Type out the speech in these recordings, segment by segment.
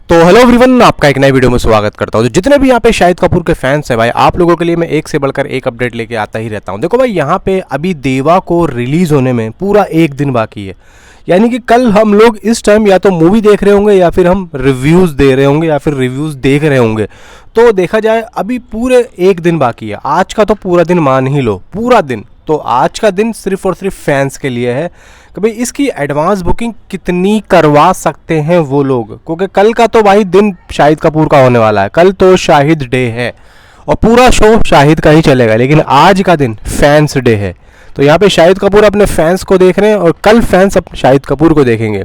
तो hello everyone, आपका एक नए वीडियो में स्वागत करता हूं। तो जितने भी यहाँ पे शाहिद कपूर के फैंस हैं भाई, आप लोगों के लिए मैं एक से बढ़कर एक अपडेट लेके आता ही रहता हूं। देखो भाई, यहाँ पे अभी देवा को रिलीज होने में पूरा एक दिन बाकी है। यानी कि कल हम लोग इस टाइम या तो मूवी देख रहे होंगे या फिर हम रिव्यूज़ दे रहे होंगे या फिर रिव्यूज़ देख रहे होंगे। तो देखा जाए अभी पूरे एक दिन बाकी है। आज का तो पूरा दिन मान ही लो, पूरा दिन। तो आज का दिन सिर्फ और सिर्फ फैंस के लिए है कि भाई इसकी एडवांस बुकिंग कितनी करवा सकते हैं वो लोग, क्योंकि कल का तो भाई दिन शाहिद कपूर का होने वाला है। कल तो शाहिद डे है और पूरा शो शाहिद का ही चलेगा, लेकिन आज का दिन फैंस डे है। तो यहाँ पे शाहिद कपूर अपने फैंस को देख रहे हैं और कल फैंस अपने शाहिद कपूर को देखेंगे।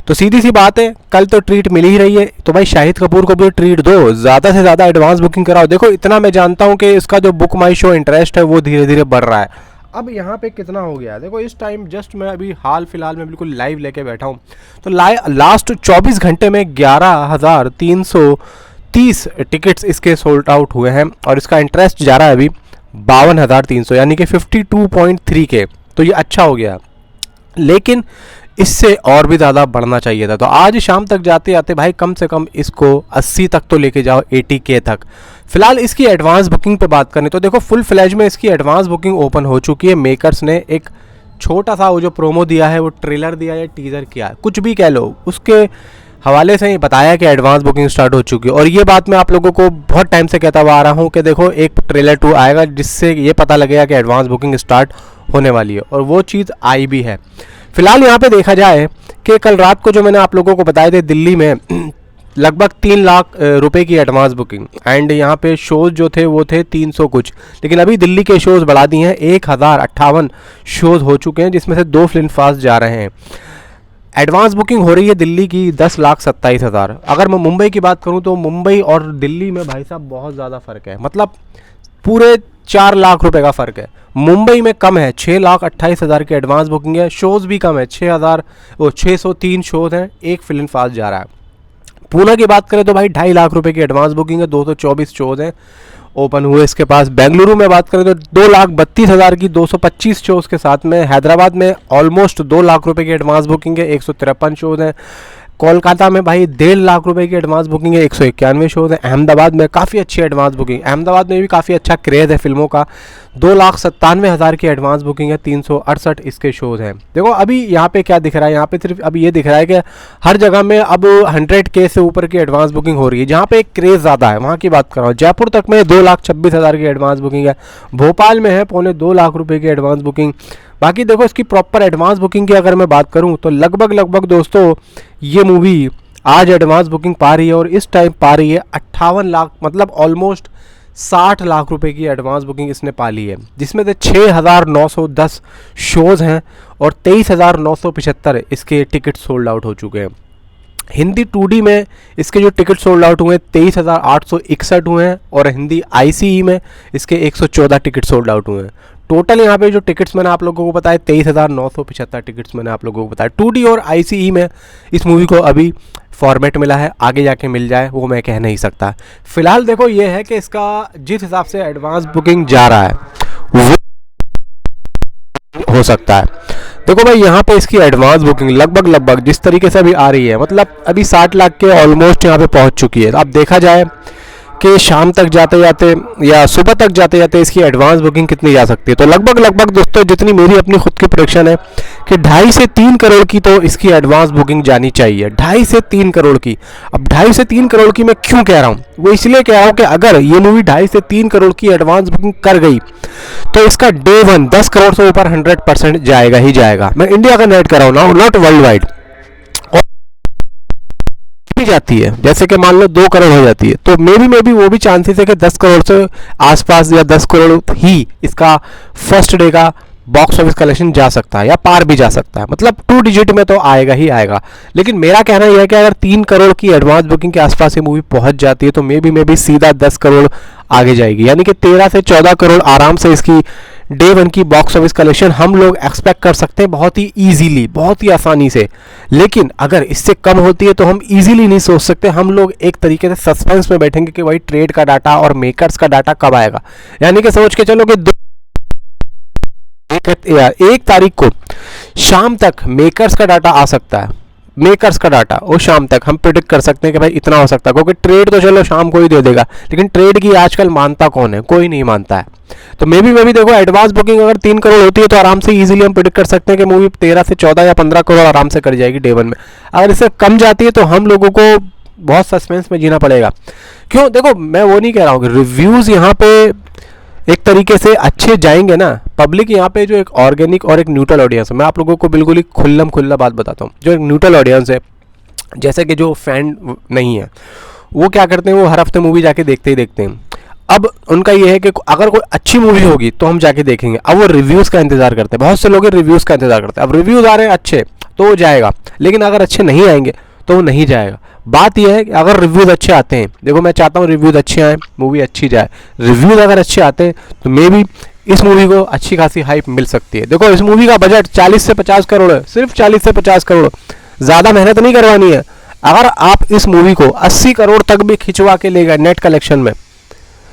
तो सीधी सी बात है, कल तो ट्रीट मिल ही रही है, तो भाई शाहिद कपूर को भी ट्रीट दो, ज़्यादा से ज़्यादा एडवांस बुकिंग कराओ। देखो इतना मैं जानता हूँ कि इसका जो बुक माई शो इंटरेस्ट है वो धीरे धीरे बढ़ रहा है। अब यहाँ पे कितना हो गया, देखो इस टाइम जस्ट मैं अभी हाल फिलहाल में बिल्कुल लाइव लेके बैठा हूँ। तो लास्ट 24 घंटे में 11,330 टिकट्स इसके सोल्ड आउट हुए हैं और इसका इंटरेस्ट जा रहा है अभी 52,300, यानी कि 52.3 के। तो ये अच्छा हो गया, लेकिन इससे और भी ज़्यादा बढ़ना चाहिए था। तो आज शाम तक जाते जाते भाई कम से कम इसको 80 तक तो लेके जाओ, 80K तक। फिलहाल इसकी एडवांस बुकिंग पे बात करें तो देखो फुल फ्लैज में इसकी एडवांस बुकिंग ओपन हो चुकी है। मेकर्स ने एक छोटा सा वो जो प्रोमो दिया है, वो ट्रेलर दिया है, टीज़र किया है, कुछ भी कह लो, उसके हवाले से ही बताया कि एडवांस बुकिंग स्टार्ट हो चुकी है। और ये बात मैं आप लोगों को बहुत टाइम से कहता हुआ आ रहा हूँ कि देखो एक ट्रेलर 2 आएगा जिससे ये पता लगेगा कि एडवांस बुकिंग स्टार्ट होने वाली है, और वो चीज़ आई भी है। फिलहाल यहाँ पे देखा जाए कि कल रात को जो मैंने आप लोगों को बताए थे, दिल्ली में लगभग 3 लाख रुपए की एडवांस बुकिंग, एंड यहाँ पे शोज़ जो थे वो थे 300 कुछ, लेकिन अभी दिल्ली के शोज़ बढ़ा दिए हैं। 1058 शोज़ हो चुके हैं, जिसमें से 2 फिल्म फास्ट जा रहे हैं। एडवांस बुकिंग हो रही है दिल्ली की 10,27,000। अगर मैं मुंबई की बात करूँ तो मुंबई और दिल्ली में भाई साहब बहुत ज़्यादा फ़र्क है, मतलब पूरे 4 लाख रुपए का फ़र्क है। मुंबई में कम है, 6,28,000 की एडवांस बुकिंग है। शोज़ भी कम है, 603 शोज़ हैं, एक फिल्म फास्ट जा रहा है। पूना की बात करें तो भाई 2.5 लाख रुपए की एडवांस बुकिंग है, 224 शोज़ हैं ओपन हुए इसके पास। बेंगलुरु में बात करें तो 2,32,000 की 225 शोज़ के साथ में। हैदराबाद में ऑलमोस्ट 2 लाख रुपए की एडवांस बुकिंग है, 153 शोज़ हैं। कोलकाता में भाई 1.5 लाख रुपए की एडवांस बुकिंग है, 191 शोज़ हैं। अहमदाबाद में काफ़ी अच्छी एडवांस बुकिंग, अहमदाबाद में भी काफ़ी अच्छा क्रेज़ है फिल्मों का। 2,97,000 की एडवांस बुकिंग है, 368 इसके शोज़ हैं। देखो अभी यहाँ पे क्या दिख रहा है, यहाँ पे सिर्फ अभी ये दिख रहा है कि हर जगह में अब 100K से ऊपर की एडवांस बुकिंग हो रही है। जहाँ पे एक क्रेज़ ज़्यादा है वहाँ की बात कर रहा हूँ। जयपुर तक में 2,26,000 की एडवांस बुकिंग है। भोपाल में है 2.25 लाख रुपये की एडवांस बुकिंग। बाकी देखो इसकी प्रॉपर एडवांस बुकिंग की अगर मैं बात करूं तो लगभग दोस्तों ये मूवी आज एडवांस बुकिंग पा रही है और इस टाइम पा रही है 58 लाख, मतलब ऑलमोस्ट 60 लाख रुपए की एडवांस बुकिंग इसने पा ली है, जिसमें से 6,910 शोज़ हैं और 23,975 इसके टिकट सोल्ड आउट हो चुके हैं। हिंदी 2D में इसके जो टिकट सोल्ड आउट हुए 23,861 हुए हैं और हिंदी ICE में इसके 114 टिकट सोल्ड आउट हुए हैं। टोटल यहाँ पे जो टिकट्स मैंने आप लोगों को बताया 23,975 टिकट्स मैंने आप लोगों को बताया। 2D और ICE में इस मूवी को अभी फॉर्मेट मिला है, आगे जाके मिल जाए वो मैं कह नहीं सकता। फिलहाल देखो ये है कि इसका जिस हिसाब से एडवांस बुकिंग जा रहा है वो हो सकता है। देखो भाई यहाँ पे इसकी एडवांस बुकिंग लगभग जिस तरीके से अभी आ रही है, मतलब अभी 60 लाख के ऑलमोस्ट यहाँ पे पहुँच चुकी है। अब देखा जाए कि शाम तक जाते जाते या सुबह तक जाते जाते इसकी एडवांस बुकिंग कितनी जा सकती है। तो लगभग दोस्तों जितनी मेरी अपनी खुद की प्रेडिक्शन है कि 2.5 से 3 करोड़ की तो इसकी एडवांस बुकिंग जानी चाहिए। 2.5 से 3 करोड़ की। अब 2.5 से 3 करोड़ की मैं क्यों कह रहा हूँ, वो इसलिए कह रहा हूँ कि अगर ये मूवी 2.5 से 3 करोड़ की एडवांस बुकिंग कर गई तो इसका डे 1 10 करोड़ से ऊपर 100% जाएगा ही जाएगा। मैं इंडिया का नेट कर रहा हूँ ना, नॉट वर्ल्ड वाइड। जाती है जैसे कि मान लो 2 करोड़ हो जाती है तो मे बी वो भी चांसेस है कि 10 करोड़ से आसपास या 10 करोड़ ही इसका फर्स्ट डे का बॉक्स ऑफिस कलेक्शन जा सकता है या पार भी जा सकता है, मतलब 2 डिजिट में तो आएगा ही आएगा। लेकिन मेरा कहना यह है कि अगर 3 करोड़ की एडवांस बुकिंग के आसपास ये मूवी पहुंच जाती है तो मे बी सीधा 10 करोड़ आगे जाएगी, यानी कि 13 से 14 करोड़ आराम से इसकी डे 1 की बॉक्स ऑफिस कलेक्शन हम लोग एक्सपेक्ट कर सकते हैं, बहुत ही ईजीली, बहुत ही आसानी से। लेकिन अगर इससे कम होती है तो हम ईजीली नहीं सोच सकते, हम लोग एक तरीके से सस्पेंस में बैठेंगे कि भाई ट्रेड का डाटा और मेकर्स का डाटा कब आएगा। यानी कि सोच के चलो कि 1 तारीख को शाम तक मेकर्स का डाटा आ सकता है, मेकर्स का डाटा वो शाम तक हम प्रिडिक्ट कर सकते हैं कि भाई इतना हो सकता है, क्योंकि ट्रेड तो चलो शाम को ही दे देगा, लेकिन ट्रेड की आजकल मानता कौन है, कोई नहीं मानता है। तो मे भी देखो एडवांस बुकिंग अगर 3 करोड़ होती है तो आराम से इजीली हम प्रिडिक्ट कर सकते हैं कि मूवी 13 से 14 या 15 करोड़ आराम से कर जाएगी डे 1 में। अगर इससे कम जाती है तो हम लोगों को बहुत सस्पेंस में जीना पड़ेगा। क्यों, देखो मैं वो नहीं कह रहा हूँ कि रिव्यूज़ यहाँ पे एक तरीके से अच्छे जाएंगे ना, पब्लिक यहाँ पे जो एक ऑर्गेनिक और एक न्यूट्रल ऑडियंस है, मैं आप लोगों को बिल्कुल ही खुल्ला बात बताता हूँ, जो एक न्यूट्रल ऑडियंस है, जैसे कि जो फैन नहीं है वो क्या करते हैं, वो हर हफ्ते मूवी जाके देखते ही देखते हैं। अब उनका ये है कि अगर कोई अच्छी मूवी होगी तो हम जाके देखेंगे, अब वो रिव्यूज़ का इंतज़ार करते हैं, बहुत से लोग रिव्यूज़ का इंतज़ार करते हैं। अब रिव्यूज़ आ रहे हैं अच्छे तो वो जाएगा, लेकिन अगर अच्छे नहीं आएंगे तो वो नहीं जाएगा। बात यह है कि अगर रिव्यूज़ अच्छे आते हैं, देखो मैं चाहता हूँ रिव्यूज़ अच्छे आए, मूवी अच्छी जाए, रिव्यूज़ अगर अच्छे आते हैं तो मे बी इस मूवी को अच्छी खासी हाइप मिल सकती है। देखो इस मूवी का बजट 40 से 50 करोड़ है, सिर्फ 40 से 50 करोड़, ज़्यादा मेहनत नहीं करवानी है। अगर आप इस मूवी को 80 करोड़ तक भी खिंचवा के ले गए नेट कलेक्शन में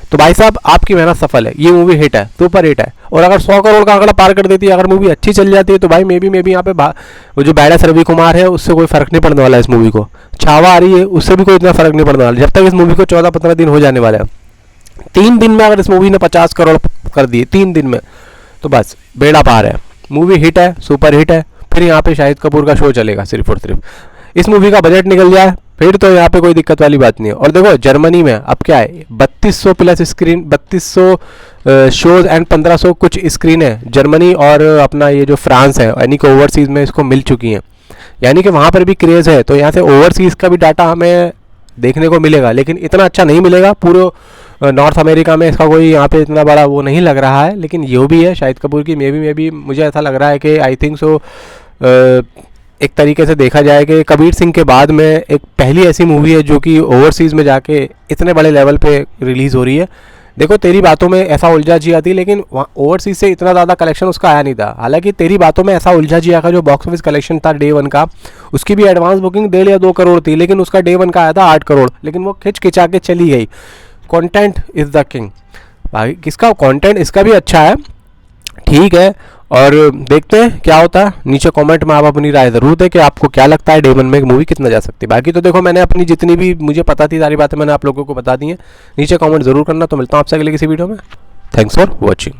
तो भाई साहब आपकी मेहनत सफल है, ये मूवी हिट है, सुपर हिट है। और अगर 100 करोड़ का आंकड़ा पार कर देती है, अगर मूवी अच्छी चल जाती है तो भाई मे बी यहाँ पे वो जो बैडस रवि कुमार है उससे कोई फर्क नहीं पड़ने वाला है। इस मूवी को छावा आ रही है उससे भी कोई इतना फर्क नहीं पड़ने वाला, जब तक इस मूवी को 14-15 दिन हो जाने वाले हैं। 3 दिन में अगर इस मूवी ने 50 करोड़ कर दिए 3 दिन में तो बस बेड़ा पार है, मूवी हिट है, सुपर हिट है। फिर यहाँ पे शाहिद कपूर का शो चलेगा सिर्फ और सिर्फ। इस मूवी का बजट निकल जाए फिर तो यहाँ पे कोई दिक्कत वाली बात नहीं है। और देखो जर्मनी में अब क्या है, 3200 प्लस स्क्रीन, 3200 शोज एंड 1500 कुछ स्क्रीन है जर्मनी और अपना ये जो फ्रांस है, यानी कि ओवरसीज़ में इसको मिल चुकी हैं, यानी कि वहाँ पर भी क्रेज़ है। तो यहाँ से ओवरसीज़ का भी डाटा हमें देखने को मिलेगा, लेकिन इतना अच्छा नहीं मिलेगा। पूरे नॉर्थ अमेरिका में इसका कोई यहाँ पे इतना बड़ा वो नहीं लग रहा है, लेकिन ये भी है शाहिद कपूर की मे बी मुझे ऐसा लग रहा है कि आई थिंक सो एक तरीके से देखा जाए कि कबीर सिंह के बाद में एक पहली ऐसी मूवी है जो कि ओवरसीज़ में जाके इतने बड़े लेवल पे रिलीज़ हो रही है। देखो तेरी बातों में ऐसा उलझा जिया थी, लेकिन ओवरसीज़ से इतना ज़्यादा कलेक्शन उसका आया नहीं था। हालांकि तेरी बातों में ऐसा उलझा जिया का जो बॉक्स ऑफिस कलेक्शन था डे 1 का, उसकी भी एडवांस बुकिंग 1.5 या 2 करोड़ थी, लेकिन उसका डे 1 का आया था 8 करोड़, लेकिन वो खिंचा के चली गई। कॉन्टेंट इज़ द किंग, भाई किसका कॉन्टेंट इसका भी अच्छा है, ठीक है। और देखते हैं क्या होता है। नीचे कमेंट में आप अपनी राय ज़रूर दें कि आपको क्या लगता है डे 1 में एक मूवी कितना जा सकती है। बाकी तो देखो मैंने अपनी जितनी भी मुझे पता थी सारी बातें मैंने आप लोगों को बता दी हैं। नीचे कमेंट ज़रूर करना। तो मिलता हूँ आपसे अगले किसी वीडियो में। Thanks for watching.